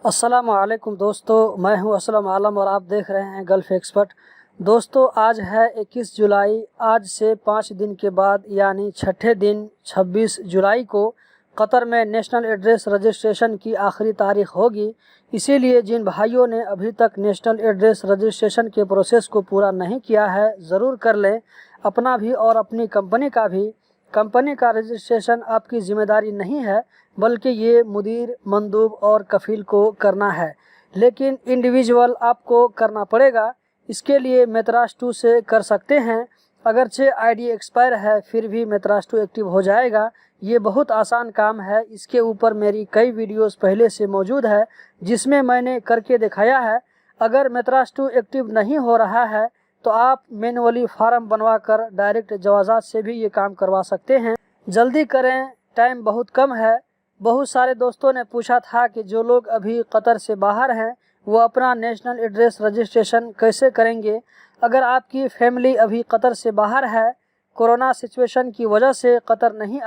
السلام علیکم دوستو، میں ہوں اسلم عالم اور آپ دیکھ رہے ہیں گلف ایکسپرٹ۔ دوستو آج ہے 21 جولائی۔ آج سے 5 دن کے بعد یعنی چھٹے دن 26 جولائی کو قطر میں نیشنل ایڈریس رجسٹریشن کی آخری تاریخ ہوگی۔ اسی لیے جن بھائیوں نے ابھی تک نیشنل ایڈریس رجسٹریشن کے پروسیس کو پورا نہیں کیا ہے ضرور کر لیں، اپنا بھی اور اپنی کمپنی کا بھی۔ کمپنی کا رجسٹریشن آپ کی ذمہ داری نہیں ہے، بلکہ یہ مدیر، مندوب اور کفیل کو کرنا ہے، لیکن انڈیویجول آپ کو کرنا پڑے گا۔ اس کے لیے میتراس 2 سے کر سکتے ہیں۔ اگرچہ آئی ڈی ایکسپائر ہے پھر بھی میتراس 2 ایکٹیو ہو جائے گا۔ یہ بہت آسان کام ہے۔ اس کے اوپر میری کئی ویڈیوز پہلے سے موجود ہے جس میں نے کر کے دکھایا ہے۔ اگر میتراس 2 ایکٹیو نہیں ہو رہا ہے تو آپ مینولی فارم بنوا کر ڈائریکٹ جوازات سے بھی یہ کام کروا سکتے ہیں۔ جلدی کریں، ٹائم بہت کم ہے۔ بہت سارے دوستوں نے پوچھا تھا کہ جو لوگ ابھی قطر سے باہر ہیں وہ اپنا نیشنل ایڈریس رجسٹریشن کیسے کریں گے۔ اگر آپ کی فیملی ابھی قطر سے باہر ہے، کورونا سچویشن کی وجہ سے قطر نہیں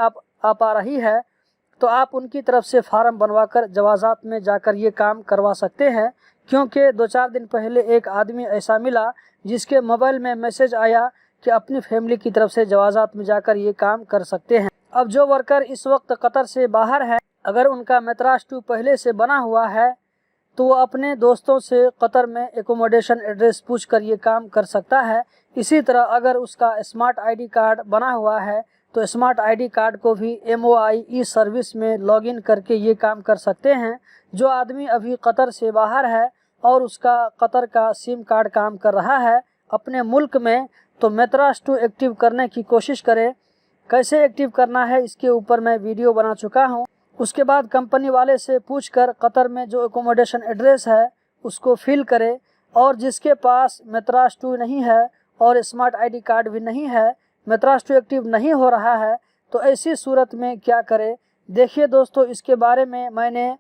آ پا رہی ہے، تو آپ ان کی طرف سے فارم بنوا کر جوازات میں جا کر یہ کام کروا سکتے ہیں۔ کیونکہ 2-4 دن پہلے ایک آدمی ایسا ملا جس کے موبائل میں میسج آیا کہ اپنی فیملی کی طرف سے جوازات میں جا کر یہ کام کر سکتے ہیں۔ اب جو ورکر اس وقت قطر سے باہر ہے، اگر ان کا میتراس 2 پہلے سے بنا ہوا ہے تو وہ اپنے دوستوں سے قطر میں ایکوموڈیشن ایڈریس پوچھ کر یہ کام کر سکتا ہے۔ اسی طرح اگر اس کا اسمارٹ آئی ڈی کارڈ بنا ہوا ہے تو اسمارٹ آئی ڈی کارڈ کو بھی MOI ای سروس میں لاگ ان کر کے یہ کام کر سکتے ہیں۔ جو آدمی ابھی قطر سے باہر ہے اور اس کا قطر کا سم کارڈ کام کر رہا ہے اپنے ملک میں، تو میتراس 2 ایکٹیو کرنے کی کوشش کرے۔ کیسے ایکٹیو کرنا ہے اس کے اوپر میں ویڈیو بنا چکا ہوں۔ اس کے بعد کمپنی والے سے پوچھ کر قطر میں جو ایکوموڈیشن ایڈریس ہے اس کو فل کرے، اور جس کے پاس میتراس 2 نہیں ہے اور اسمارٹ آئی ڈی کارڈ بھی نہیں ہے، میتراس 2 ایکٹیو نہیں ہو رہا ہے، تو ایسی صورت میں کیا کرے۔ دیکھیے دوستو، اس کے بارے میں نے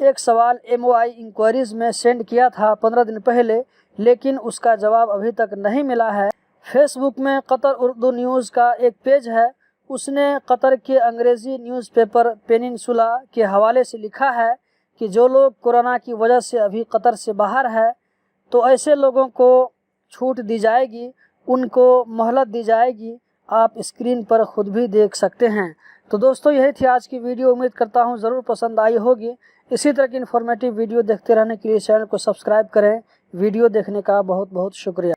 ایک سوال MOI انکوائریز میں سینڈ کیا تھا 15 دن پہلے، لیکن اس کا جواب ابھی تک نہیں ملا ہے۔ فیس بک میں قطر اردو نیوز کا ایک پیج ہے، اس نے قطر کے انگریزی نیوز پیپر پیننسولا کے حوالے سے لکھا ہے کہ جو لوگ کورونا کی وجہ سے ابھی قطر سے باہر ہے تو ایسے لوگوں کو چھوٹ دی جائے گی، ان کو مہلت دی جائے گی۔ آپ اسکرین پر خود بھی دیکھ سکتے ہیں۔ تو دوستو یہی تھی آج کی ویڈیو، امید کرتا ہوں ضرور پسند آئی ہوگی۔ اسی طرح کی انفارمیٹیو ویڈیو دیکھتے رہنے کے لیے چینل کو سبسکرائب کریں۔ ویڈیو دیکھنے کا بہت بہت شکریہ۔